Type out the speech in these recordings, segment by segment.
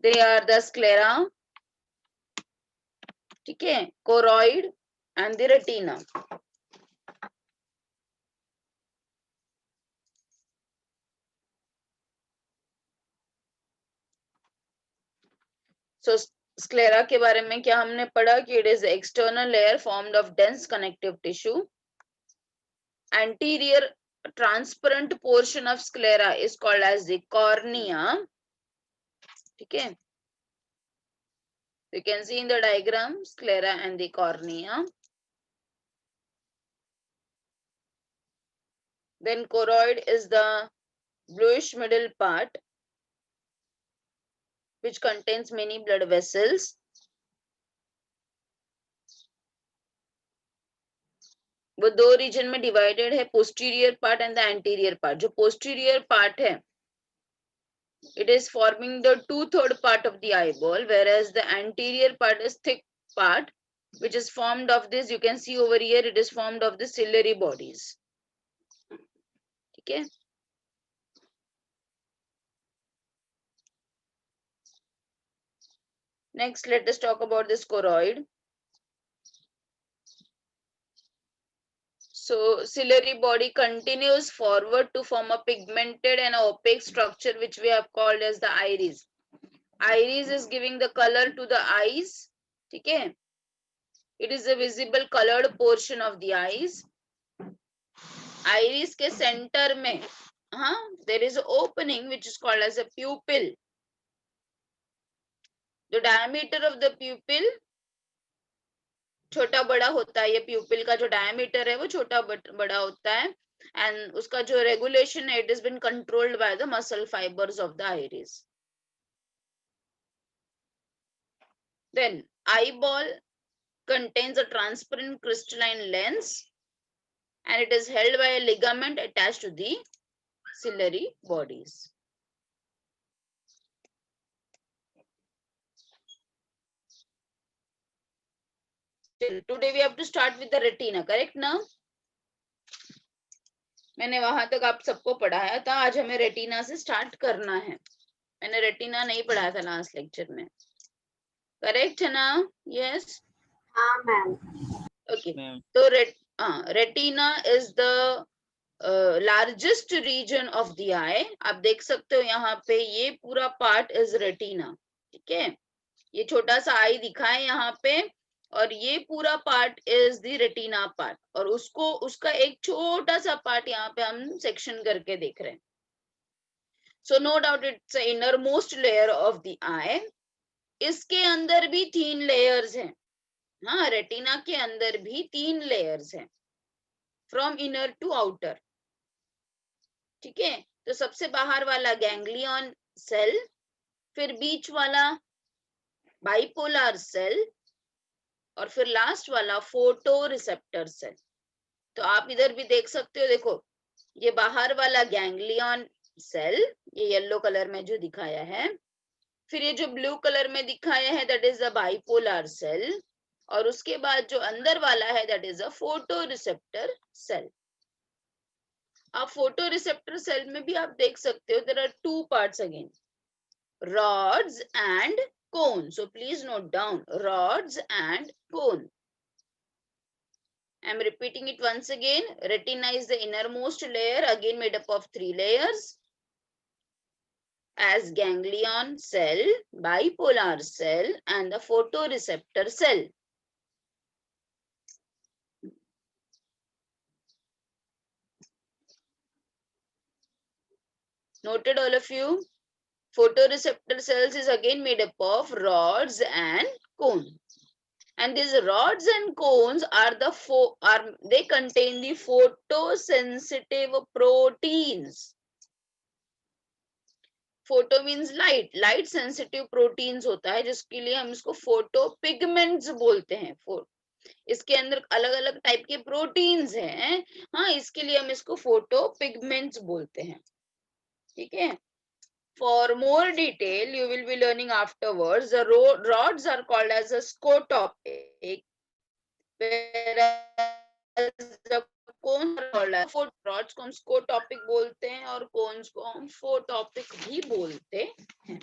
They are the sclera, ठीक है, choroid and the retina. So sclera के बारे में क्या हमने पढ़ा कि it is the external layer formed of dense connective tissue. Anterior transparent portion of sclera is called as the cornea. ठीक है, you can see in the diagram sclera and the cornea. Then choroid is the bluish middle part which contains many blood vessels. वो दो reason में divided है, posterior part and the anterior part. जो posterior part है, it is forming the 2/3 part of the eyeball, whereas the anterior part is thick part which is formed of this, you can see over here, it is formed of the ciliary bodies. ठीक है, next let us talk about this choroid. So ciliary body continues forward to form a pigmented and opaque structure which we have called as the iris. Iris is giving the color to the eyes. ठीक है, it is a visible colored portion of the eyes. Iris के center में there is an opening which is called as a pupil. The diameter of the pupil छोटा बड़ा होता है, ये pupil का जो diameter है वो छोटा बड़ा होता है, and उसका जो regulation है, it has been controlled by the muscle fibers of the iris. Then eyeball contains a transparent crystalline lens and it is held by a ligament attached to the ciliary bodies. Today we have to start with the retina, correct now? मैंने वहां तक आप सबको पढ़ाया था, आज हमें retina से स्टार्ट करना है. मैंने रेटिना नहीं पढ़ाया था लास्ट लेक्चर में, करेक्ट है ना? यस, हाँ मैम. ओके. तो retina is the largest region of the eye. आप देख सकते हो यहाँ पे ये पूरा पार्ट इज रेटिना. ठीक है, ये छोटा सा आई दिखा है यहाँ पे और ये पूरा part is the retina part, और उसका एक छोटा सा पार्ट यहाँ पे हम सेक्शन करके देख रहे हैं. So no doubt it's inner most layer of the eye. इसके अंदर भी 3 लेयर्स हैं. हाँ, रेटिना के अंदर भी 3 लेयर्स हैं, फ्रॉम इनर टू आउटर. ठीक है, तो सबसे बाहर वाला गैंग्लियन सेल, फिर बीच वाला बाइपोलर सेल, और फिर लास्ट वाला फोटो रिसेप्टर सेल. तो आप इधर भी देख सकते हो, देखो ये बाहर वाला गैंग्लियन सेल, ये येलो कलर में जो दिखाया है, फिर ये जो ब्लू कलर में दिखाया है that is the bipolar cell, और उसके बाद जो अंदर वाला है that is a photo receptor cell. अब फोटो रिसेप्टर सेल में भी आप देख सकते हो there are 2 parts again, rods and cone. So please note down, rods and cone. I am repeating it once again. Retina is the innermost layer, again made up of 3 layers, as ganglion cell, bipolar cell and the photoreceptor cell. Noted all of you? Photoreceptor cells is again made up of rods and cone. And these rods and cones are they contain the photosensitive proteins. Photo means light, light sensitive proteins होता है, जिसके लिए हम इसको photo pigments बोलते हैं. इसके अंदर अलग अलग टाइप के प्रोटीन्स हैं, हाँ, इसके लिए हम इसको photo pigments बोलते हैं. ठीक है, for more detail you will be learning afterwards. The rods are called as a scotopic, whereas the cones are called as rods को हम scotopic बोलते हैं और cones को हम photopic भी बोलते हैं.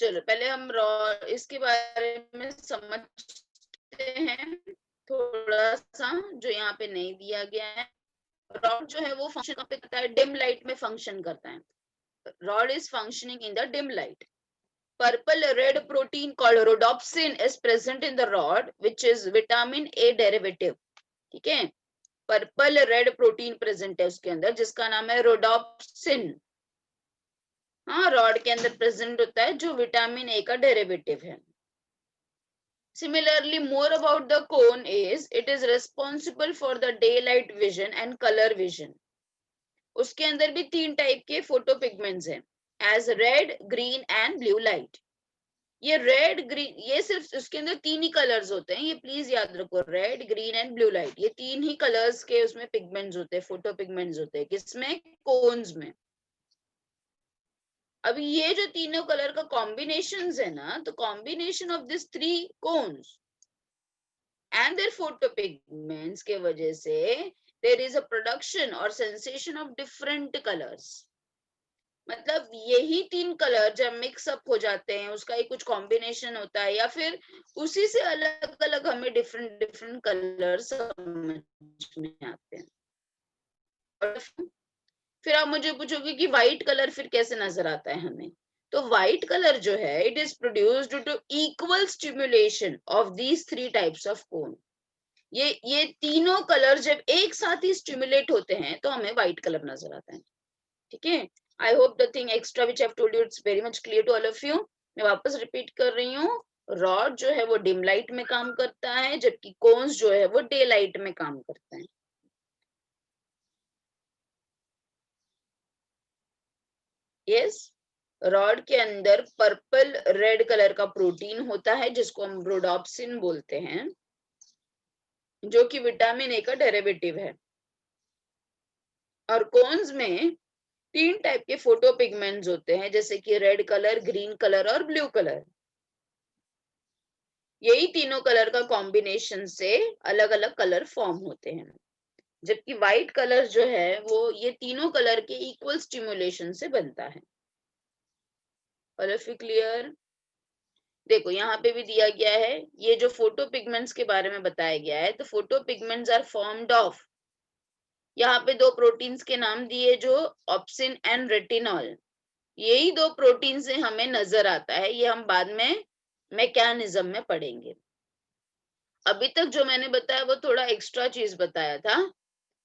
चलो पहले हम रॉड इसके बारे में समझते हैं थोड़ा सा, जो यहाँ पे नहीं दिया गया है। रॉड जो है वो फंक्शन कहाँ पे करता है, डिम लाइट में फंक्शन करता है। Rod is functioning in the dim light. Purple red protein called rhodopsin is present in the rod, which is vitamin A derivative. ठीक है, पर्पल रेड प्रोटीन प्रेजेंट है उसके अंदर जिसका नाम है रोडोप्सिन. हाँ, रॉड के अंदर प्रेजेंट होता है जो विटामिन ए का डेरिवेटिव है. Similarly, more about the cone is it is responsible for the daylight vision and color vision. उसके अंदर भी 3 टाइप के फोटो पिगमेंट्स हैं, as red, green and blue light. ये रेड ग्रीन, ये सिर्फ उसके अंदर 3 ही कलर्स होते हैं, ये प्लीज याद रखो, red, green and blue light, ये 3 ही कलर्स के उसमें पिगमेंट्स होते हैं, फोटो पिगमेंट्स होते हैं. किसमें? कोन्स में. अभी ये जो तीनों कलर का कॉम्बिनेशंस है ना, तो combination of this 3 cones and their photopigments के वजह से there is a production or sensation of different colors. मतलब यही 3 कलर जब मिक्स अप हो जाते हैं, उसका ही कुछ कॉम्बिनेशन होता है, या फिर उसी से अलग अलग हमें डिफरेंट डिफरेंट कलर समझ में आते हैं. और फिर आप मुझे पूछोगे कि व्हाइट कलर फिर कैसे नजर आता है हमें. तो व्हाइट कलर जो है, it is produced due to equal stimulation of these 3 types of cone. ये तीनों कलर जब एक साथ ही स्टिमुलेट होते हैं तो हमें व्हाइट कलर नजर आता है. ठीक है, I hope the thing extra which I have told you it's very much clear to all of you. मैं वापस रिपीट कर रही हूँ, रॉड जो है वो डिम लाइट में काम करता है, जबकि कोन्स जो है वो डे लाइट में काम करता है. यस, रॉड के अंदर पर्पल रेड कलर का प्रोटीन होता है जिसको हम रोडोप्सिन बोलते हैं, जो कि विटामिन ए का डेरिवेटिव है. और कोन्स में 3 टाइप के फोटो पिगमेंट्स होते हैं, जैसे कि रेड कलर, ग्रीन कलर और ब्लू कलर. यही तीनों कलर का कॉम्बिनेशन से अलग अलग कलर फॉर्म होते हैं, जबकि व्हाइट कलर जो है वो ये तीनों कलर के इक्वल स्टिमुलेशन से बनता है. All of you clear? देखो यहाँ पे भी दिया गया है, ये जो फोटो पिगमेंट्स के बारे में बताया गया है, तो photo pigments are formed of, यहाँ पे 2 प्रोटीन्स के नाम दिए जो ऑप्सिन एंड रेटिनॉल. यही 2 प्रोटीन से हमें नजर आता है, ये हम बाद में मैकेनिज्म में पढ़ेंगे. अभी तक जो मैंने बताया वो थोड़ा एक्स्ट्रा चीज बताया था.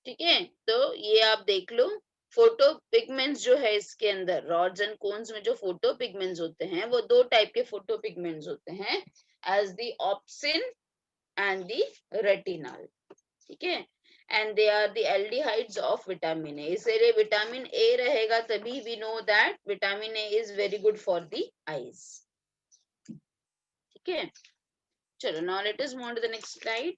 ठीक है, तो ये आप देख लो, फोटो पिगमेंट्स जो है इसके अंदर रॉड्स एंड कोन्स में जो फोटो पिगमेंट्स होते हैं वो 2 टाइप के फोटो पिगमेंट्स होते हैं, as the opsin and the retinol. ठीक है, and they are the aldehydes of vitamin A. इसलिए विटामिन ए रहेगा तभी we know that vitamin A is very good for the eyes. ठीक है, चलो now let us move to the next slide.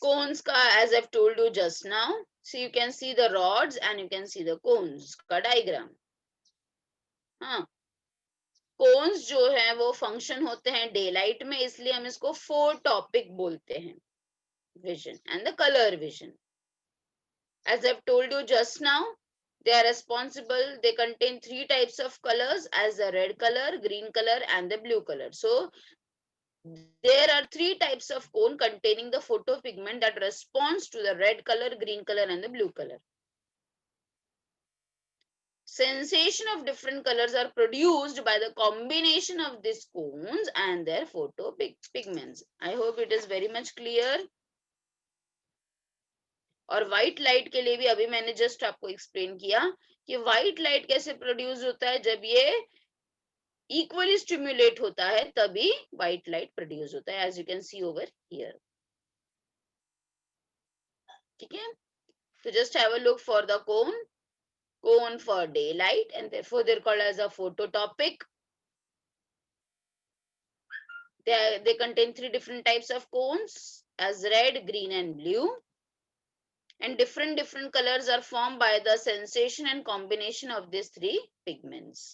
Cones का, as I've told you just now, so you can see the rods and you can see the cones का diagram. हाँ, cons जो है वो function होते हैं डे लाइट में, इसलिए हम इसको फोटोपिक बोलते हैं, vision and the color vision. As I've told you just now, they are responsible, they contain 3 types of colors as the red color, green color and the blue color. So there are 3 types of cone containing the photopigment that responds to the red color, green color and the blue color. Sensation of different colors are produced by the combination of these cones and their photopigments. I hope it is very much clear. और white light के लिए भी अभी मैंने just आपको explain किया कि white light कैसे प्रोड्यूस होता है, जब ये इक्वली स्टिमुलेट होता है तभी व्हाइट लाइट प्रोड्यूस होता है, as you can see over here. ठीक है, so just have a look for the cone for daylight and therefore they're called as a phototopic. They contain 3 different types of cones as red, green and blue, and different colors are formed by the sensation and combination of these 3 pigments.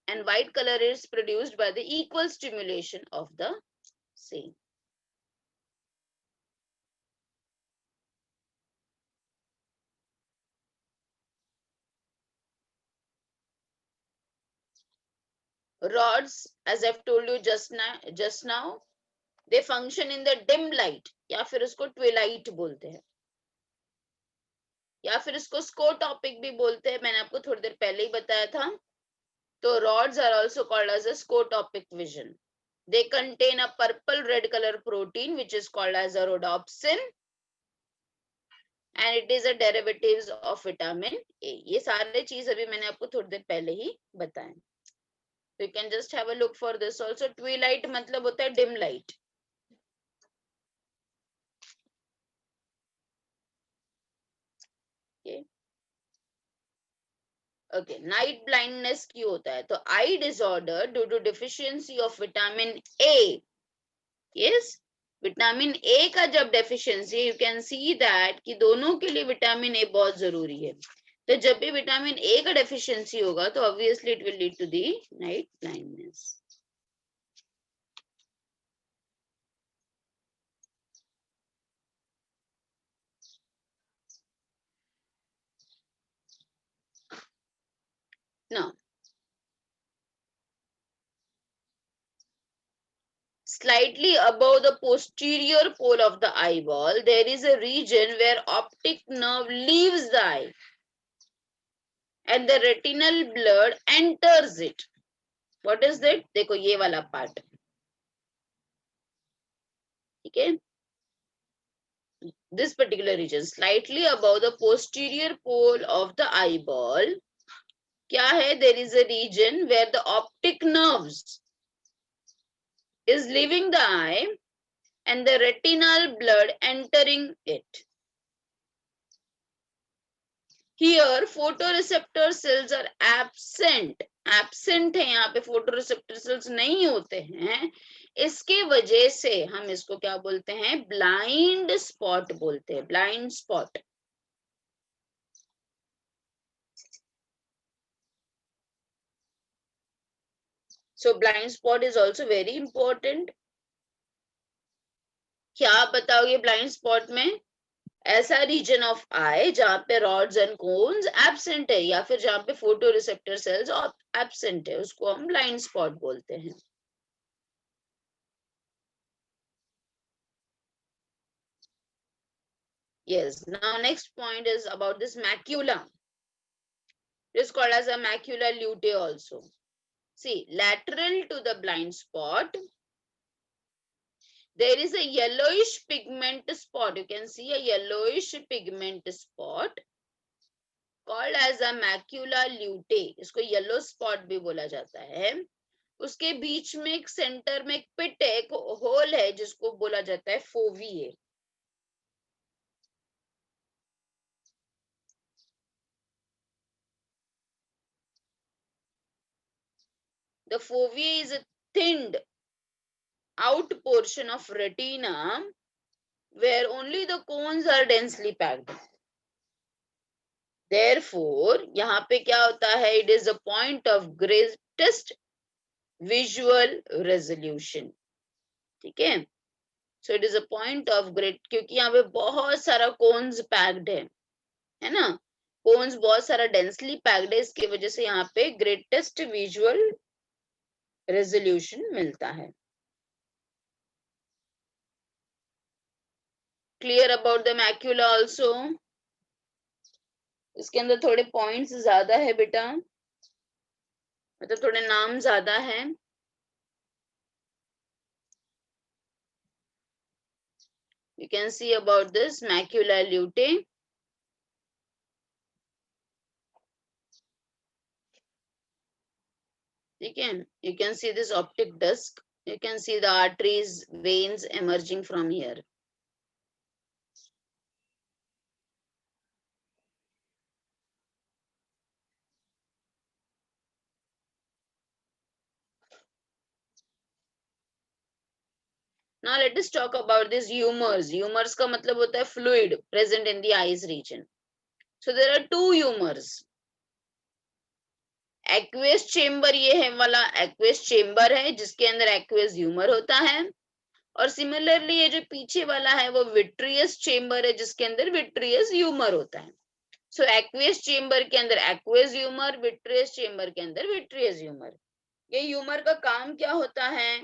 And white color is produced by the equal stimulation of the same. rods, as I've told you just now, they function in the dim light, या फिर उसको twilight बोलते हैं, या फिर इसको scotopic भी बोलते हैं, मैंने आपको थोड़ी देर पहले ही बताया था. तो rods are also called as a scotopic vision. They contain a purple red color protein which is called as a rhodopsin, and it is a derivatives of vitamin A. ये सारे चीज अभी मैंने आपको थोड़ी देर पहले ही बताए. You can just have a look for this also. Twilight मतलब होता है dim light. Okay. Okay. Night blindness क्यों होता है? तो eye disorder due to deficiency of vitamin A. Yes. Vitamin A का जब deficiency, you can see that कि दोनों के लिए विटामिन ए बहुत जरूरी है. तो जब भी विटामिन ए का डेफिशिएंसी होगा तो obviously it will lead to the night blindness. Now, slightly above the posterior pole of the eyeball, there is a region where optic nerve leaves the eye and the retinal blood enters it. What is that? देखो ये वाला part. ठीक है? This particular region, slightly above the posterior pole of the eyeball, क्या है? There is a region where the optic nerves is leaving the eye and the retinal blood entering it. Here photoreceptor cells are absent. Absent है यहाँ पे, photoreceptor cells नहीं होते हैं. इसके वजह से हम इसको क्या बोलते हैं? ब्लाइंड स्पॉट बोलते हैं. Blind spot. So blind spot is also very important. क्या आप बताओगे ब्लाइंड स्पॉट में? ऐसा रीजन ऑफ आई जहां पे रॉड्स एंड कोन्स एब्सेंट है या फिर जहां पे फोटो रिसेप्टर सेल्स एब्सेंट है, उसको हम ब्लाइंड स्पॉट बोलते हैं. Yes, now next point is about this macula. It is called as a macula lutea also. See, lateral to the blind spot, there is a yellowish pigment spot. You can see a yellowish pigment spot called as a macula lutea. इसको yellow spot भी बोला जाता है. उसके बीच में एक centre में एक पिट है, एक होल है जिसको बोला जाता है फोविए. The fovea is a thinned out portion of retina where only the cones are densely packed. Therefore, यहाँ पे क्या होता है? It is a point of greatest visual resolution. ठीक है? So it is a point of great, क्योंकि यहाँ पे बहुत सारा cones packed है ना? Cones बहुत सारा densely packed है, इसकी वजह से यहाँ पे greatest visual resolution मिलता है. Clear about the macula also? इसके अंदर थोड़े पॉइंट्स ज्यादा है बेटा, मतलब थोड़े नाम ज्यादा है. You can see about this macula lutea. ठीक है? You can see this optic disc. You can see the arteries, veins emerging from here. Now let us talk about this humors. Humors का मतलब होता है fluid present in the eyes region. So there are two humors. Aqueous chamber, ये है वाला aqueous chamber है जिसके अंदर एक्वेस ह्यूमर होता है. और सिमिलरली ये जो पीछे वाला है वो विट्रियस चेम्बर है जिसके अंदर विट्रियस ह्यूमर होता है. सो एक्वेस चेम्बर के अंदर एक्वेस ह्यूमर, विट्रियस चेम्बर के अंदर विट्रियस ह्यूमर. ये ह्यूमर का काम क्या होता है?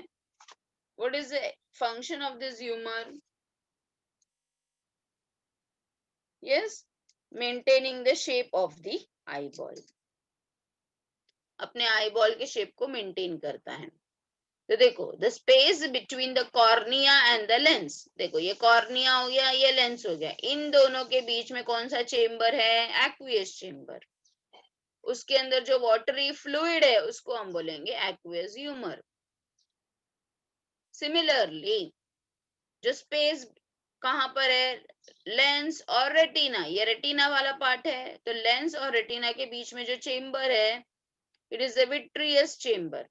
What is the function of this humour? Yes, maintaining the shape of the eye ball, अपने आई बॉल के शेप को मेंटेन करता है। तो देखो, the space between the cornea and the lens, देखो ये कॉर्निया हो गया, ये लेंस हो गया, इन दोनों के बीच में कौन सा चेम्बर है? Aqueous chamber. उसके अंदर जो वाटरी फ्लूइड है उसको हम बोलेंगे एक्वियस ह्यूमर। सिमिलरली जो स्पेस कहां पर है? लेंस और रेटिना, ये रेटिना वाला पार्ट है, तो लेंस और रेटिना के बीच में जो चेम्बर है, it is the vitreous chamber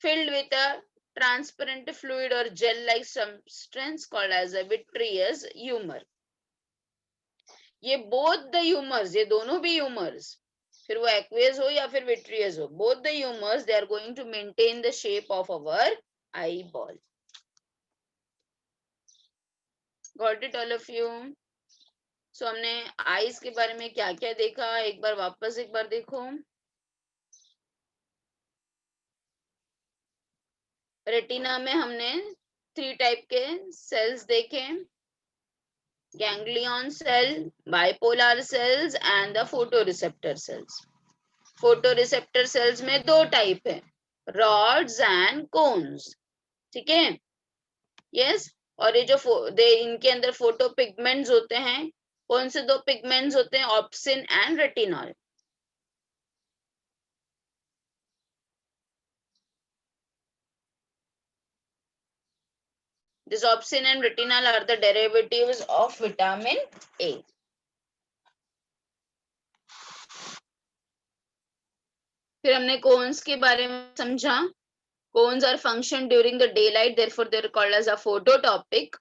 filled with a transparent fluid or gel-like substance called as a vitreous humor. ये both the humors, ये दोनों भी humors, फिर वो aqueous हो या फिर vitreous हो, both the humors they are going to maintain the shape of our eyeball. Got it all of you? So हमने eyes के बारे में क्या क्या देखा, एक बार वापस एक बार देखो। रेटिना में हमने 3 टाइप के सेल्स देखे, ganglion cell, bipolar cells and the photoreceptor cells. photoreceptor cells में 2 टाइप है, rods and cones, ठीक है? यस, और ये जो इनके अंदर फोटो पिगमेंट्स होते हैं, कौन से 2 पिगमेंट्स होते हैं? Obscene and retinol. This opsin and retinol are the derivatives of vitamin A. फिर हमने कोन्स के बारे में समझा। Cones are functioned during the daylight, therefore they are called as a phototopic.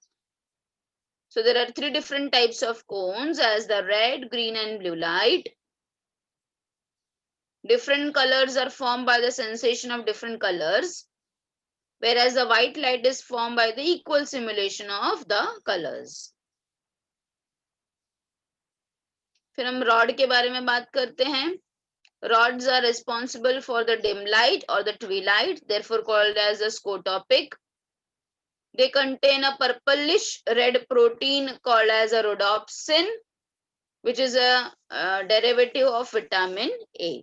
So there are 3 different types of cones as the red, green and blue light. Different colors are formed by the sensation of different colors, whereas the white light is formed by the equal simulation of the colors. फिर हम rod के बारे में बात करते हैं। Rods are responsible for the dim light or the twilight, therefore called as a scotopic. They contain a purplish red protein called as a rhodopsin, which is a derivative of vitamin A.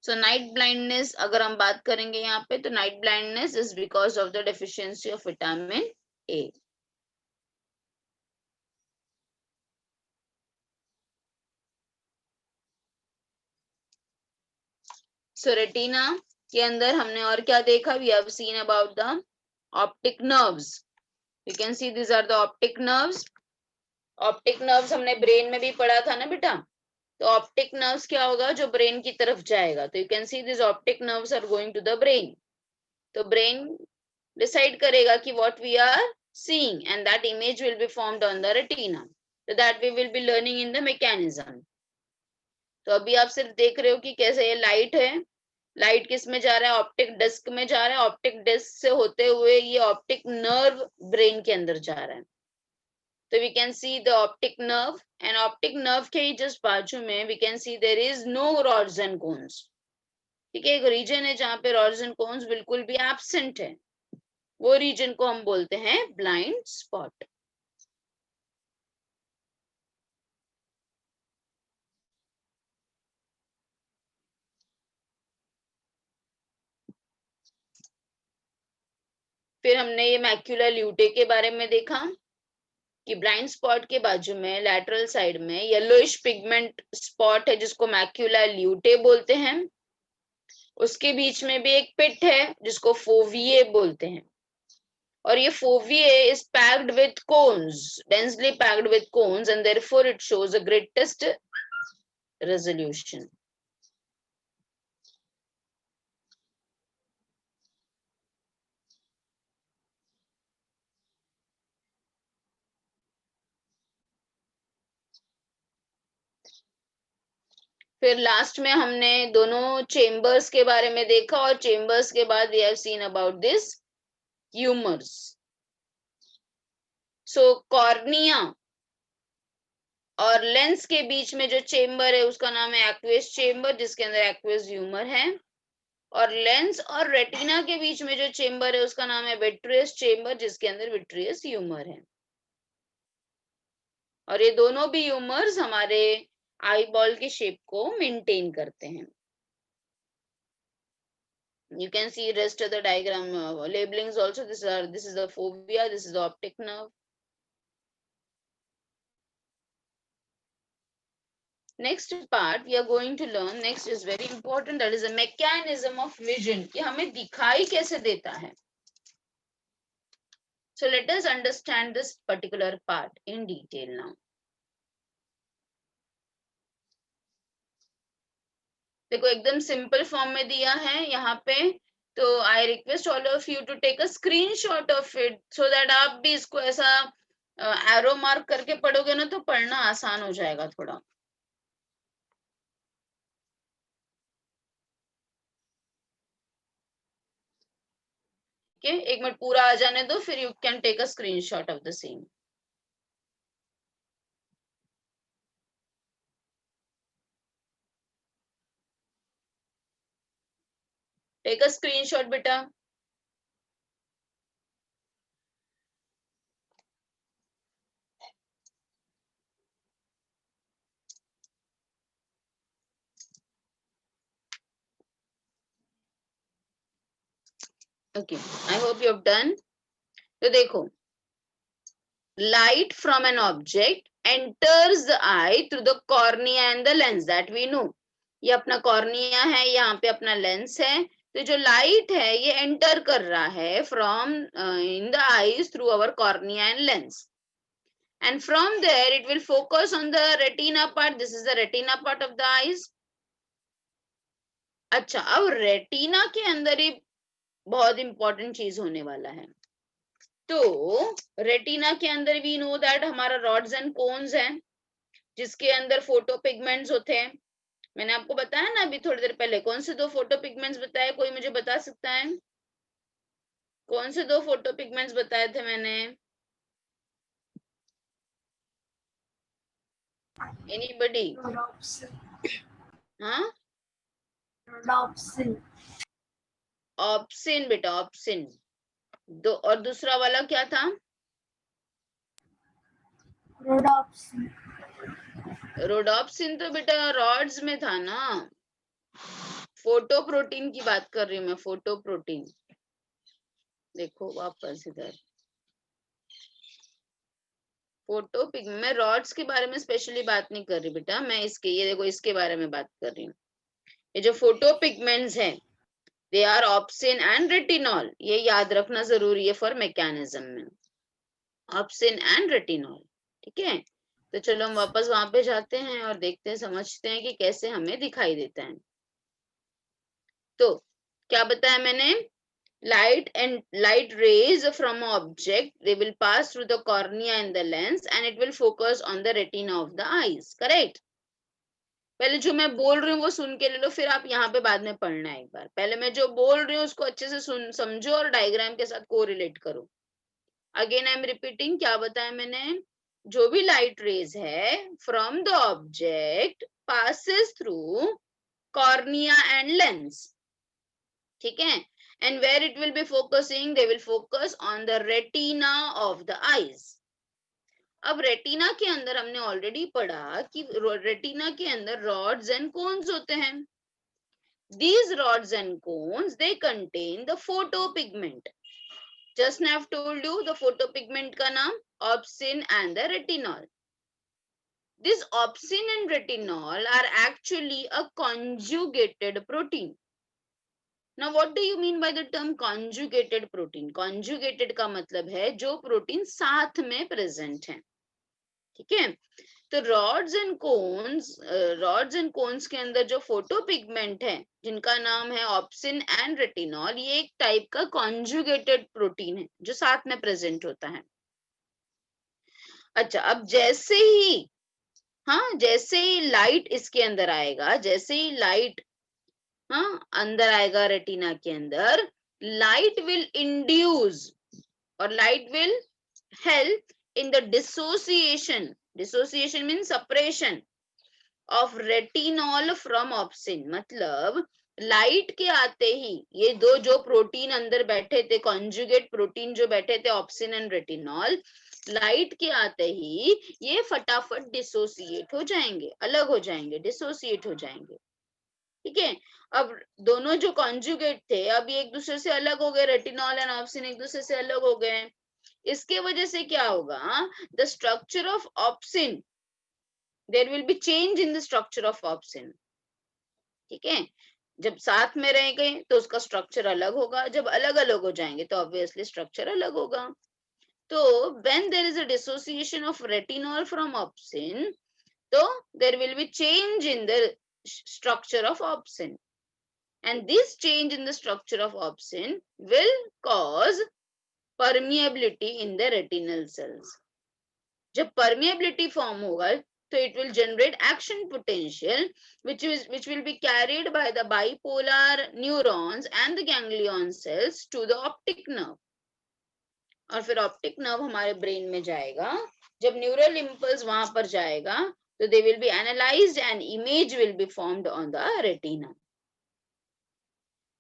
So night blindness अगर हम बात करेंगे यहाँ पे, तो night blindness is because of the deficiency of vitamin A. So retina के अंदर हमने और क्या देखा? We have seen about the optic nerves. You can see these are the optic nerves. Optic nerves हमने brain में भी पढ़ा था ना बेटा? तो ऑप्टिक नर्व्स क्या होगा? जो ब्रेन की तरफ जाएगा। तो you can see this optic nerves are going to the brain. तो ब्रेन डिसाइड करेगा कि what we are seeing and that image will be formed on the retina, so that we will be learning in the mechanism. तो अभी आप सिर्फ देख रहे हो कि कैसे ये लाइट है, लाइट किस में जा रहा है? ऑप्टिक डिस्क में जा रहा है, ऑप्टिक डिस्क से होते हुए ये ऑप्टिक नर्व ब्रेन के अंदर जा रहा है। So we can see the optic nerve, and optic nerve के ही just बाजू में we can see there is no rods and cones. ठीक है, एक रीजन है जहाँ पे rods and cones बिल्कुल भी absent है, वो रीजन को हम बोलते हैं blind spot. फिर हमने ये मैक्यूला ल्यूटे के बारे में देखा कि ब्लाइंड स्पॉट के बाजू में लैटरल साइड में येलोइश पिगमेंट स्पॉट है जिसको मैक्यूला ल्यूटे बोलते हैं। उसके बीच में भी एक पिट है जिसको फोविए बोलते हैं, और ये फोविए is packed with cones, densely packed with cones, and therefore it shows the greatest resolution. फिर लास्ट में हमने दोनों चेम्बर्स के बारे में देखा, और चेम्बर्स के बाद we have seen about this humours. So cornea और लेंस के बीच में जो चेम्बर है उसका नाम है एक्वेस चेम्बर, जिसके अंदर एक्वेस ह्यूमर है। और लेंस और रेटिना के बीच में जो चेम्बर है उसका नाम है विट्रियस चेम्बर, जिसके अंदर विट्रियस ह्यूमर है। और ये दोनों भी ह्यूमर्स हमारे आई बॉल की शेप को मेंटेन करते हैं। You can see rest of the diagram labelings also. This is the fovea, this is the optic nerve. Next part we are going to learn, next is very important, that is the mechanism of vision, कि हमें दिखाई कैसे देता है. So let us understand this particular part in detail now. देखो एकदम simple form में दिया है यहाँ पे, तो I request all of you to take a screenshot of it so that आप भी इसको ऐसा एरो मार्क करके पढ़ोगे ना तो पढ़ना आसान हो जाएगा थोड़ा. एक मिनट पूरा आ जाने दो, फिर you can take a screenshot of the same. Take a screenshot बेटा. Okay, I hope you have done. तो देखो, light from an object enters the eye through the cornea and the lens, that we know. ये अपना cornea है, यहाँ पे अपना lens है. तो जो लाइट है ये एंटर कर रहा है from in the eyes through our cornea and lens, and from there it will focus on the retina part. This is the retina part of the eyes. अच्छा, अब रेटिना के अंदर ही बहुत इंपॉर्टेंट चीज होने वाला है. तो रेटिना के अंदर वी नो दैट हमारा रॉड्स एंड कोन्स है, जिसके अंदर फोटो पिगमेंट्स होते हैं. मैंने आपको बताया ना अभी थोड़ी देर पहले, कौन से दो फोटो पिगमेंट्स बताए, कोई मुझे बता सकता है? कौन से दो फोटो पिगमेंट्स बताए थे मैंने? एनीबडी? हाँ, ऑप्सिन बेटा, ऑप्सिन. दो, और दूसरा वाला क्या था? रोडॉप्सिन. रोडॉप्सिन तो बेटा रॉड्स में था ना. फोटो प्रोटीन की बात कर रही हूँ मैं, फोटो प्रोटीन. देखो वापस इधर, फोटो पिगमेंट, मैं रॉड्स के बारे में स्पेशली बात नहीं कर रही बेटा, मैं इसके, ये देखो इसके बारे में बात कर रही हूँ. ये जो फोटो पिगमेंट्स हैं, they are opsin and retinol. ये याद रखना जरूरी है फॉर मैकेनिज्म में, ऑप्सिन एंड रेटिनॉल. ठीक है, तो चलो हम वापस वहां पे जाते हैं और देखते हैं, समझते हैं कि कैसे हमें दिखाई देता है. तो क्या बताया मैंने? light rays from object, they will pass through the cornea and the lens and it will focus on the retina of the eyes. Correct? पहले जो मैं बोल रही हूँ वो सुन के ले लो, फिर आप यहाँ पे बाद में पढ़ना है एक बार. पहले मैं जो बोल रही हूँ उसको अच्छे से सुन समझो और डायग्राम के साथ कोरिलेट करो. अगेन आई एम रिपीटिंग, क्या बताया मैंने? जो भी लाइट रेज है from the object passes through cornea and lens. ठीक है, and where it will be focusing, they will focus on the retina of the eyes. अब रेटिना के अंदर हमने ऑलरेडी पढ़ा कि रेटिना के अंदर रॉड्स एंड कोन्स होते हैं. These rods and cones, they contain the photopigment. Just now I've told you the photopigment का नाम opsin and the retinol. This opsin and retinol are actually a conjugated protein. Now what do you mean by the term conjugated protein? Conjugated का मतलब है जो protein साथ में present है. ठीक है, तो रॉड्स एंड कोन्स के अंदर जो फोटो पिगमेंट है जिनका नाम है ऑप्सिन एंड रेटिनॉल, ये एक टाइप का कॉन्जुगेटेड प्रोटीन है जो साथ में प्रेजेंट होता है. अच्छा, अब जैसे ही लाइट इसके अंदर आएगा, जैसे ही लाइट अंदर आएगा रेटिना के अंदर, लाइट विल इंड्यूस और light will help in the dissociation means separation of retinol from opsin. मतलब लाइट के आते ही ये दो जो प्रोटीन अंदर बैठे थे, कॉन्जुगेट प्रोटीन जो बैठे थे ऑप्सिन एंड रेटिनॉल, लाइट के आते ही ये फटाफट डिसोसिएट हो जाएंगे, अलग हो जाएंगे, डिसोसिएट हो जाएंगे। ठीक है, अब दोनों जो कॉन्जुगेट थे अब ये एक दूसरे से अलग हो गए, रेटिनॉल एंड ऑप्सिन एक दूसरे से अलग हो गए। इसके वजह से क्या होगा, the structure of opsin, there will be change in the structure of opsin. ठीक है, जब साथ में रहेंगे तो उसका स्ट्रक्चर अलग होगा, जब अलग अलग हो जाएंगे तो ऑब्वियसली स्ट्रक्चर अलग होगा। तो when there is a dissociation of retinol from opsin, so there will be change in the structure of opsin, and this change in the structure of opsin will cause permeability in the retinal cells. जब permeability form होगा so it will generate action potential which will be carried by the bipolar neurons and the ganglion cells to the optic nerve, और फिर optic nerve हमारे brain में जाएगा। जब neural impulse वहां पर जाएगा तो they will be analysed and image will be formed on the retina.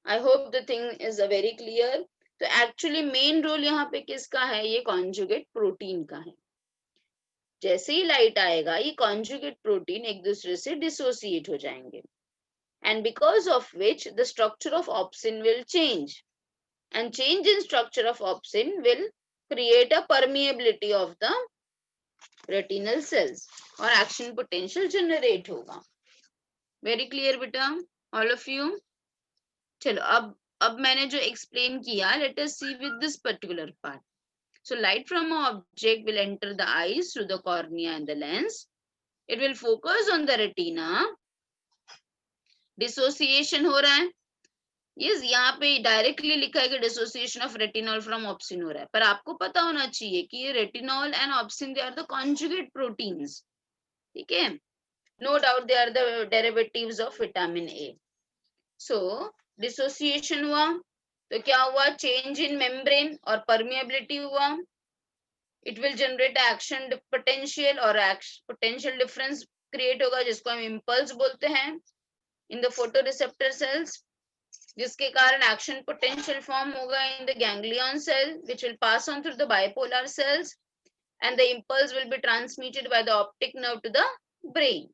I hope the thing is very clear. तो एक्चुअली मेन रोल यहाँ पे किसका है, ये कॉन्जुगेट प्रोटीन का है। जैसे ही लाइट आएगा ये कॉन्जुगेट प्रोटीन एक दूसरे से डिसोसिएट हो जाएंगे, and because of which the structure of obscene will change, and change in structure of obscene will create a permeability of the retinal cells और action potential generate होगा। Very clear बेटा, all of you? चलो अब मैंने जो explain किया, let us see with this particular part. So light from an object will enter the eyes through the cornea and the lens. It will focus on the retina. Dissociation हो रहा है, yes, यहाँ पे directly लिखा है कि dissociation of retinol from obscene हो रहा है, पर आपको पता होना चाहिए कि ये retinol and opsin they are the conjugate proteins. ठीक है, no doubt they are the derivatives of vitamin A. So dissociation हुआ तो क्या हुआ, चेंज इन मेम्ब्रेन और परमिएबिलिटी हुआ। It will generate action potential और पोटेंशियल डिफरेंस क्रिएट होगा जिसको हम इम्पल्स बोलते हैं in the photo receptor cells, जिसके कारण एक्शन पोटेंशियल फॉर्म होगा in the ganglion cell which will pass on through the bipolar cells and the impulse will be transmitted by the optic nerve to the brain.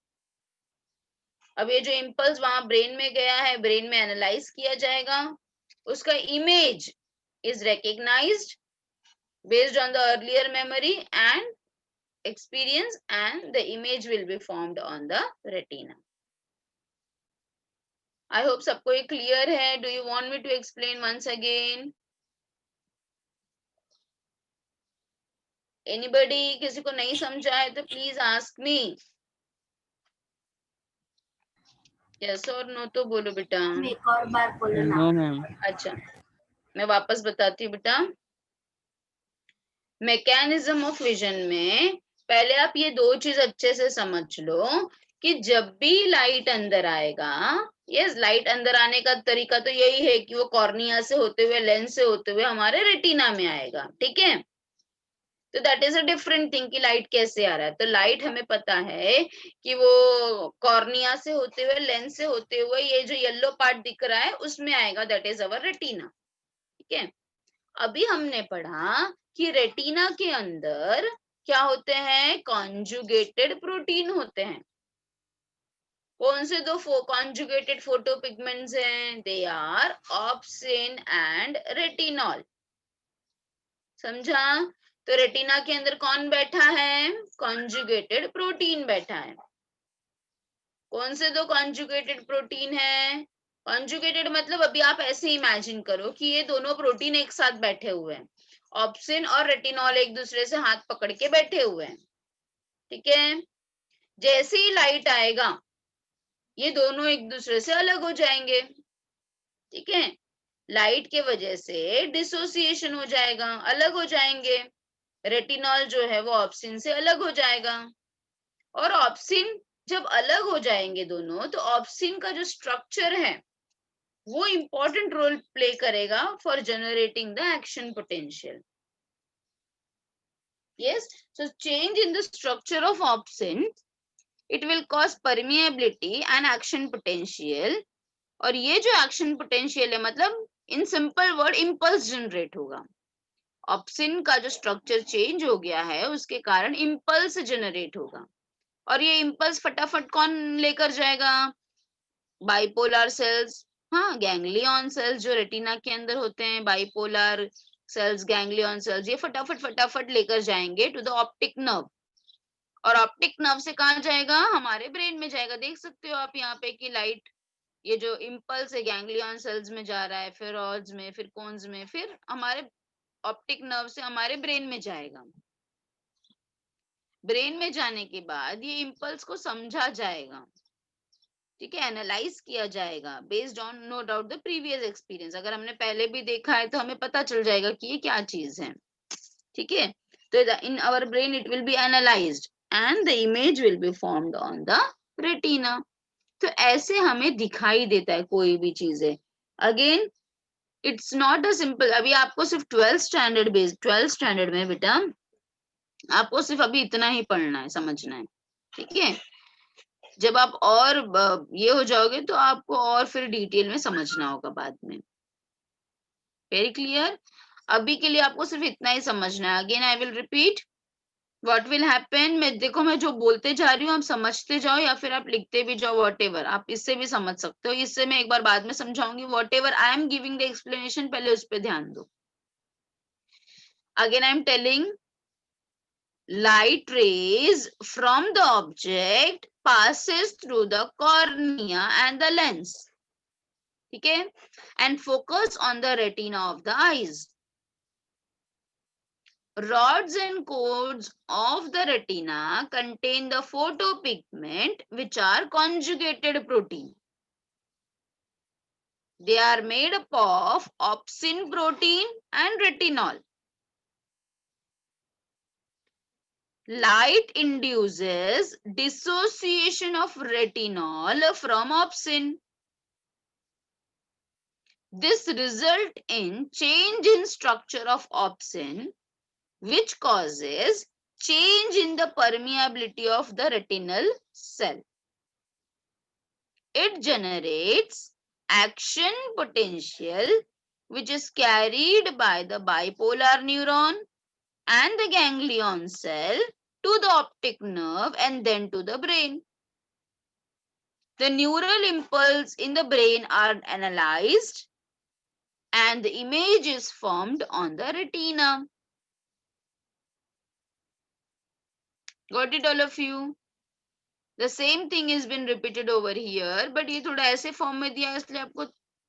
अब ये जो impulse वहां brain में गया है, ब्रेन में analyse किया जाएगा, उसका image is recognised based on the earlier memory and experience and the image will be formed on the retina. I hope सबको ये क्लियर है। Do you want me to explain once again? Anybody, किसी को नहीं समझा है तो please ask me. Yes or no तो बोलो बेटा। एक और बार बोलो ना। No ma'am. अच्छा, मैं वापस बताती हूँ बेटा। मैकेनिज्म ऑफ विजन में पहले आप ये दो चीज अच्छे से समझ लो कि जब भी लाइट अंदर आएगा, यस, लाइट अंदर आने का तरीका तो यही है कि वो कॉर्निया से होते हुए, लेंस से होते हुए हमारे रेटिना में आएगा। ठीक है, तो that is a different thing कि लाइट कैसे आ रहा है। तो लाइट हमें पता है कि वो कॉर्निया से होते हुए, लेंस से होते हुए ये जो येलो पार्ट दिख रहा है उसमें आएगा, दैट इज अवर रेटिना। ठीक है, अभी हमने पढ़ा कि रेटिना के अंदर क्या होते हैं, कॉन्जुगेटेड प्रोटीन होते हैं। कौन से दो कॉन्जुगेटेड फोटोपिगमेंट्स हैं, they are opsin and retinol. समझा? तो रेटिना के अंदर कौन बैठा है, कॉन्जुगेटेड प्रोटीन बैठा है। कौन से दो कॉन्जुगेटेड प्रोटीन है, कॉन्जुगेटेड मतलब अभी आप ऐसे इमेजिन करो कि ये दोनों प्रोटीन एक साथ बैठे हुए हैं, ऑप्सिन और रेटिनॉल एक दूसरे से हाथ पकड़ के बैठे हुए हैं। ठीक है, जैसे ही लाइट आएगा ये दोनों एक दूसरे से अलग हो जाएंगे। ठीक है, लाइट के वजह से डिसोसिएशन हो जाएगा, अलग हो जाएंगे। रेटिनॉल जो है वो ऑप्सिन से अलग हो जाएगा, और ऑप्सिन जब अलग हो जाएंगे दोनों, तो ऑप्सिन का जो स्ट्रक्चर है वो इंपॉर्टेंट रोल प्ले करेगा for generating the action potential. Yes, so change in the structure of opsin, it will cause permeability and action potential. और ये जो एक्शन पोटेंशियल है मतलब in simple word impulse generate होगा. Obscene का जो structure change हो गया है उसके कारण इम्पल्स जनरेट होगा. और ये इम्पल्स फटाफट कौन लेकर जाएगा? बाइपोलर सेल्स, हाँ गैंग्लियन सेल्स जो रेटिना के अंदर होते हैं, बाइपोलर सेल्स, गैंग्लियन सेल्स, ये फटाफट फटाफट लेकर जाएंगे टू द ऑप्टिक नर्व. और ऑप्टिक नर्व से कहाँ जाएगा? हमारे ब्रेन में जाएगा. देख सकते हो आप यहाँ पे कि लाइट, ये जो इम्पल्स है गैंग्लियन सेल्स में जा रहा है, फिर रॉड्स में, फिर कोन्स में, फिर हमारे ऑप्टिक नर्व से हमारे ब्रेन में जाएगा. ब्रेन में जाने के बाद ये इम्पल्स को समझा जाएगा, ठीक है, एनालाइज किया जाएगा based on no doubt the previous experience. अगर हमने पहले भी देखा है तो हमें पता चल जाएगा कि ये क्या चीज है, ठीक है. तो in our brain it will be analysed and the image will be formed on the retina. तो ऐसे हमें दिखाई देता है कोई भी चीजें. Again it's not a simple, अभी आपको सिर्फ 12th स्टैंडर्ड में बेटा आपको सिर्फ अभी इतना ही पढ़ना है, समझना है, ठीक है. जब आप और ये हो जाओगे तो आपको और फिर डिटेल में समझना होगा बाद में. Very clear. अभी के लिए आपको सिर्फ इतना ही समझना है. Again I will repeat what will happen. मैं जो बोलते जा रही हूँ आप समझते जाओ या फिर आप लिखते भी जाओ, व्हाटएवर, आप इससे भी समझ सकते हो. इससे मैं एक बार बाद में समझाऊंगी. Whatever I am giving the explanation, पहले उस पर ध्यान दो. Again I am telling, light rays from the object passes through the cornea and the lens, ठीक है, and focus on the retina of the eyes. Rods and cones of the retina contain the photopigment which are conjugated protein. They are made up of opsin protein and retinol. Light induces dissociation of retinol from opsin. This results in change in structure of opsin, which causes change in the permeability of the retinal cell. It generates action potential, which is carried by the bipolar neuron and the ganglion cell to the optic nerve and then to the brain. The neural impulse in the brain are analyzed and the image is formed on the retina. Got it all of you? The same thing has been repeated over here, but ये थोड़ा ऐसे form में दिया है इसलिए आपको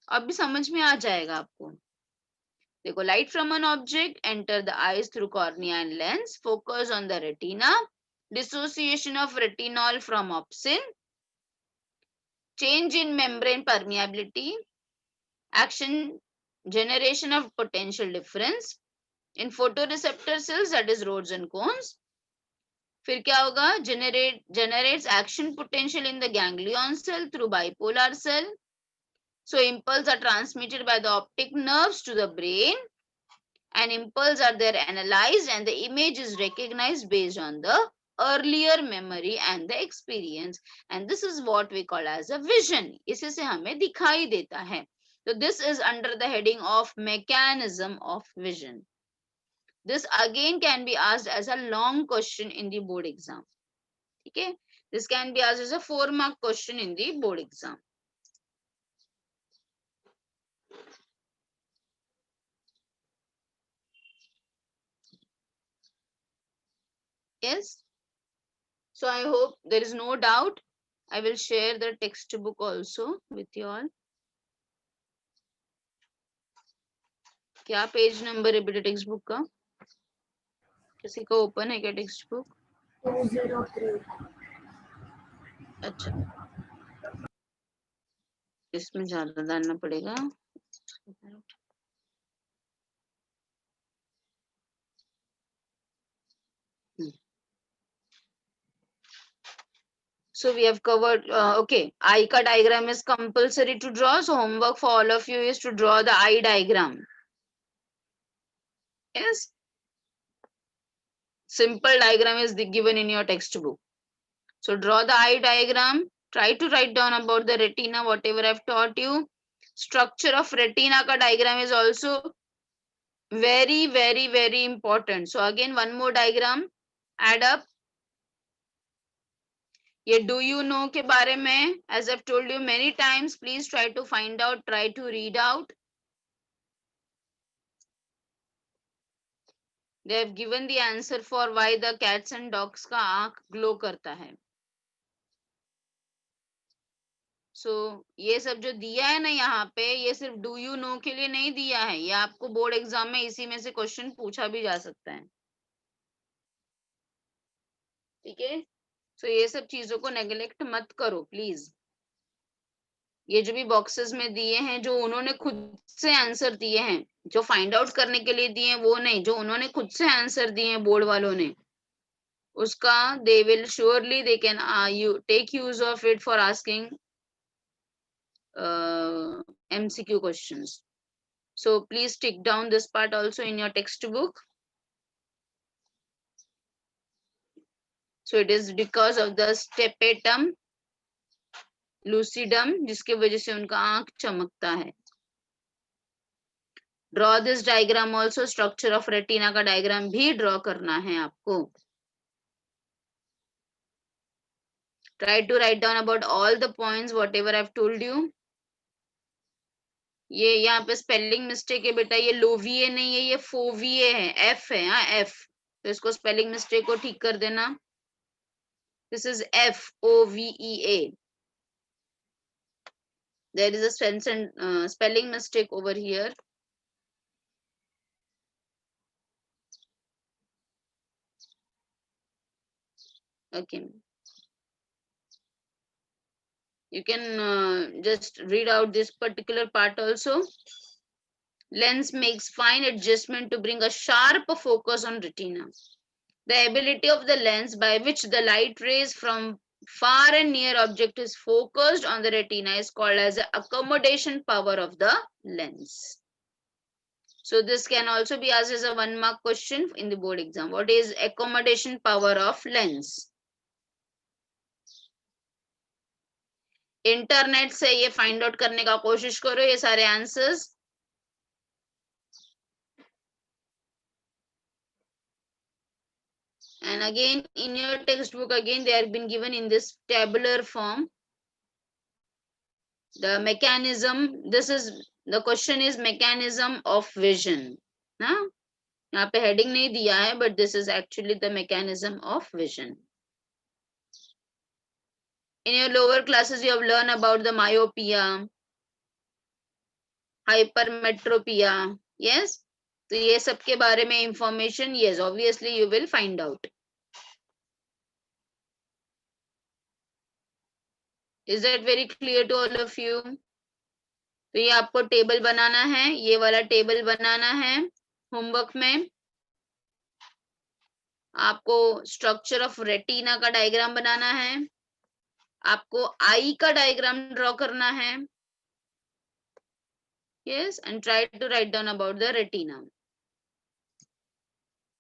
अभी समझ में आ जाएगा आपको. देखो, light from an object enter the eyes through cornea and lens, focus on the retina, dissociation of retinol from opsin, change in membrane permeability, action generation of potential difference in photoreceptor cells, that is rods and cones. फिर क्या होगा? generates action potential in the ganglion cell through bipolar cell. So impulses are transmitted by the optic nerves to the brain, and impulses are there analyzed and the image is recognized based on the earlier memory and the experience, and this is what we call as a vision. इसी से हमें दिखाई देता है. So this is under the heading of mechanism of vision. This again can be asked as a long question in the board exam. Okay, this can be asked as a 4-mark question in the board exam. Yes, so I hope there is no doubt. I will share the textbook also with you all. क्या page number है बेटा text book का? किसी का open है क्या text book? 203. अच्छा, इसमें ज्यादा डालना पड़ेगा. So we have covered, okay, eye ka diagram is compulsory to draw. So homework for all of you is to draw the eye diagram. Yes. Simple diagram is given in your textbook. So draw the eye diagram. Try to write down about the retina, whatever I've taught you. Structure of retina ka diagram is also very, very, very important. So again, one more diagram. Add up. ये do you know के बारे में, as I've told you many times, please try to find out, try to read out. They have given the answer for why the cats and dogs का आंख glow करता है. So ये सब जो दिया है ना यहाँ पे, ये सिर्फ डू यू नो के लिए नहीं दिया है, ये आपको बोर्ड एग्जाम में इसी में से क्वेश्चन पूछा भी जा सकता है. ठीक है. So ये सब चीजों को नेग्लेक्ट मत करो प्लीज. ये जो भी बॉक्सेस में दिए हैं, जो उन्होंने खुद से आंसर दिए हैं, जो फाइंड आउट करने के लिए दिए हैं वो नहीं, जो उन्होंने खुद से आंसर दिए हैं बोर्ड वालों ने, उसका they will surely they can you take use of it for asking MCQ questions. So please tick down this part also in your textbook. So it is because of the stepetum lucidum, जिसके वजह से उनका आंख चमकता है. Draw this diagram also. Structure of retina का diagram भी draw करना है आपको. Try to write down about all the points whatever I've told you. ये यहाँ पे स्पेलिंग मिस्टेक है बेटा, ये लोविए नहीं है, ये फोविए है, एफ है. हाँ एफ, तो इसको स्पेलिंग मिस्टेक को ठीक कर देना. This is FOVEA. There is a spelling mistake over here. Okay. You can just read out this particular part also. Lens makes fine adjustment to bring a sharp focus on retina. The ability of the lens by which the light rays from far and near object is focused on the retina is called as the accommodation power of the lens. So this can also be asked as a 1 mark question in the board exam. What is accommodation power of lens? Internet से ये find out करने का कोशिश करो ये सारे answers. And again in your textbook again they have been given in this tabular form. The mechanism, this is the question is mechanism of vision. ना यहाँ पे heading नहीं दिया है, but this is actually the mechanism of vision. In your lower classes you have learned about the myopia, hypermetropia. Yes, तो ये सब के बारे में information, yes, obviously you will find out. Is that very clear to all of you? तो ये आपको table बनाना है, ये वाला टेबल बनाना है होमवर्क में. आपको स्ट्रक्चर ऑफ रेटिना का डायग्राम बनाना है, आपको आई का डायग्राम ड्रॉ करना है. Yes, and try to write down about the retina.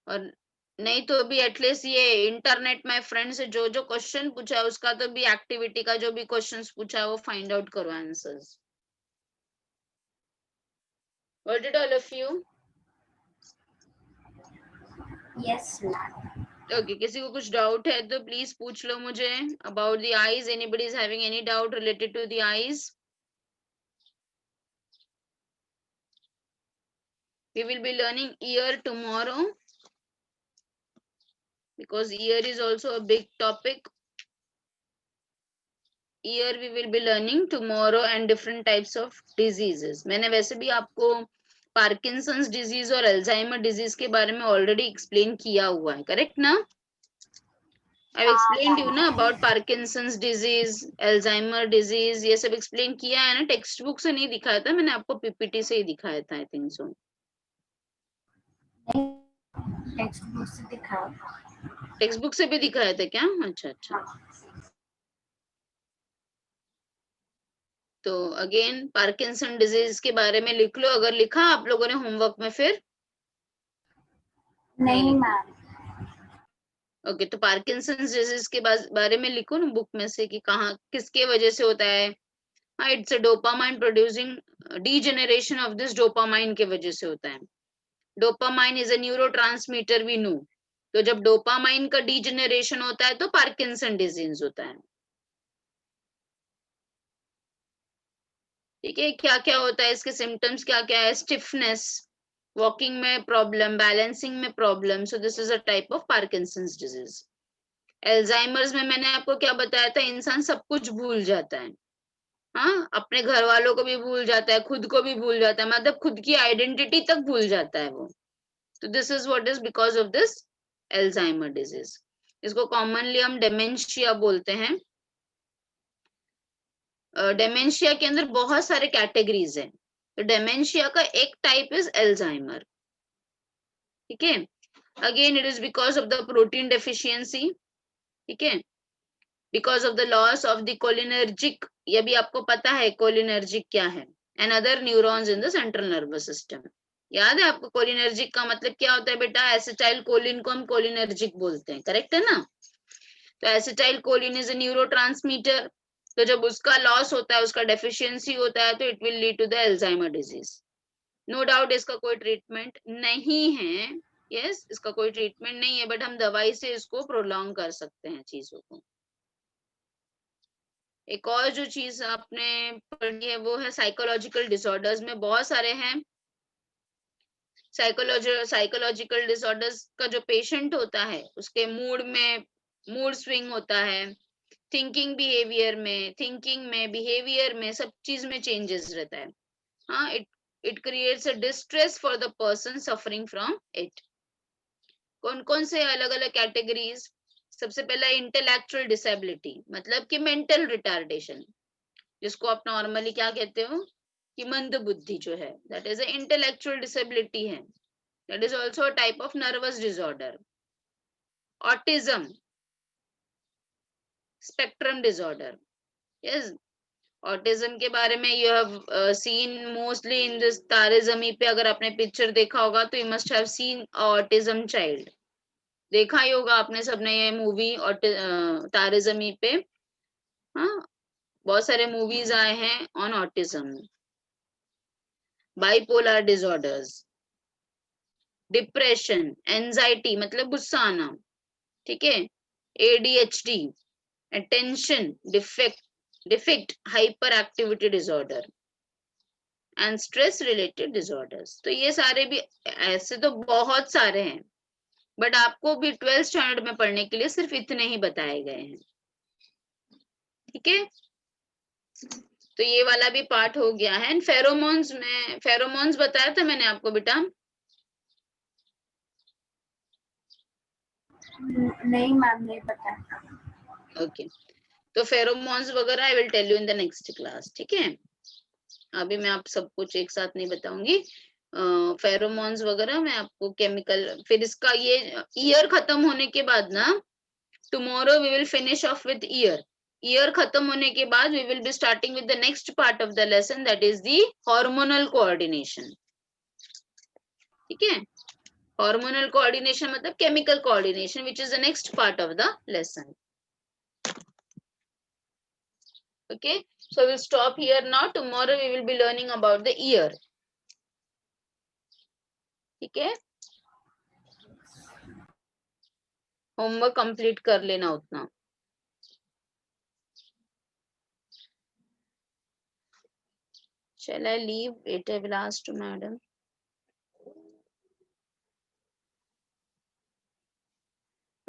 और नहीं तो भी एटलीस्ट ये इंटरनेट में फ्रेंड से जो जो क्वेश्चन पूछा है उसका तो भी एक्टिविटी का जो भी क्वेश्चंस पूछा है वो फाइंड आउट करो answers. What did all of you? Yes, ma'am. Okay, किसी को कुछ डाउट है तो प्लीज पूछ लो मुझे about the eyes. Anybody is having any doubt related to the eyes? We will be learning ear tomorrow because ear is also a big topic. Ear we will be learning tomorrow and different types of diseases. मैंने वैसे भी आपको Parkinson's disease और Alzheimer disease के बारे में already explain किया हुआ है, करेक्ट ना? I've explained you ना about Parkinson's disease, Alzheimer disease, ये सब explain किया है ना. टेक्स्ट बुक से नहीं दिखाया था मैंने आपको, PPT से ही दिखाया था, I think so. Text book से दिखाया. टेक्स्ट बुक से भी दिखाया था क्या? अच्छा अच्छा. तो अगेन पार्किंसन डिजीज के बारे में लिख लो. अगर लिखा आप लोगों ने होमवर्क में फिर नहीं मैम. ओके, तो पार्किंसंस डिजीज के बारे में लिखो ना बुक में से कि कहाँ किसके वजह से होता है। हाँ, it's a dopamine producing degeneration of this dopamine के वजह से होता है। Dopamine is a neurotransmitter we know, तो जब डोपामाइन का डीजेनरेशन होता है तो पार्किंसन डिजीज होता है। ठीक है, क्या क्या होता है इसके सिम्टम्स, क्या क्या है? स्टिफनेस, वॉकिंग में प्रॉब्लम, बैलेंसिंग में problem, so this is a type of Parkinson's disease. Alzheimer's में मैंने आपको क्या बताया था, इंसान सब कुछ भूल जाता है। हाँ, अपने घर वालों को भी भूल जाता है, खुद को भी भूल जाता है, मतलब खुद की आइडेंटिटी तक भूल जाता है वो। तो this is what is because of this Alzheimer disease. इसको कॉमनली हम डेमेंशिया बोलते हैं। डेमेंशिया के अंदर बहुत सारे कैटेगरीज हैं, तो डेमेंशिया का एक टाइप इज एल्जाइमर। ठीक है, again it is because of the protein deficiency. ठीक है, because of the loss of the cholinergic, ये भी आपको पता है कोलिनर्जिक क्या है, and other neurons in the central nervous system. याद है आपको कोलिनर्जिक का मतलब क्या होता है बेटा? एसिटाइल कोलिन को हम कोलिनर्जिक बोलते हैं, करेक्ट है ना? तो acetyl choline is a neurotransmitter, तो जब उसका लॉस होता है, उसका डेफिशिएंसी होता है, तो it will lead to the Alzheimer disease. No doubt इसका कोई ट्रीटमेंट नहीं है, यस इसका कोई ट्रीटमेंट नहीं है, बट हम दवाई से इसको प्रोलॉन्ग कर सकते हैं चीजों को। एक और जो चीज आपने पढ़ी है वो है साइकोलॉजिकल डिसऑर्डर्स में बहुत सारे हैं। साइकोलॉजिकल डिसऑर्डर्स का जो पेशेंट होता है उसके मूड स्विंग होता है, थिंकिंग में बिहेवियर में सब चीज में चेंजेस रहता है। हाँ, it creates a distress for the person suffering from it. कौन कौन से अलग अलग कैटेगरीज? सबसे पहला इंटेलेक्चुअल डिसेबिलिटी, मतलब कि मेंटल रिटार्डेशन, जिसको आप नॉर्मली क्या कहते हो कि मंद बुद्धि जो है, that is a intellectual disability है। That is also a type of nervous disorder. Autism, spectrum disorder, yes. Autism के बारे में you have seen mostly in this Taare Zameen Par, अगर आपने पिक्चर देखा होगा तो you must have seen autism child. देखा ही होगा आपने सबने ये मूवी और तारे जमी पे। हाँ, बहुत सारे मूवीज आए हैं on autism. Bipolar disorders, depression, anxiety मतलब गुस्सा आना, ठीक है, ADHD, attention defect hyper activity disorder and stress related disorders. तो ये सारे भी, ऐसे तो बहुत सारे हैं, बट आपको भी 12th स्टैंडर्ड में पढ़ने के लिए सिर्फ इतने ही बताए गए हैं। ठीक है, तो ये वाला भी पार्ट हो गया है। फेरोमोन्स बताया था मैंने आपको बेटा? नहीं मैम, नहीं पता। ओके, तो फेरोमोन्स वगैरह I will tell you in the next class. ठीक है, अभी मैं आप सब कुछ एक साथ नहीं बताऊंगी। फेरोमोन्स वगैरह मैं आपको केमिकल, फिर इसका ये ईयर खत्म होने के बाद ना, tomorrow we will finish off with year खत्म होने के बाद we will be starting with the next part of the lesson, that is the hormonal coordination. ठीक है, हार्मोनल कोऑर्डिनेशन मतलब chemical coordination, which is the next part of the lesson. Okay, so we'll stop here now. Tomorrow we will be learning about the ear. ठीक है, homework complete कर लेना उतना। Shall I leave? It I will ask to madam.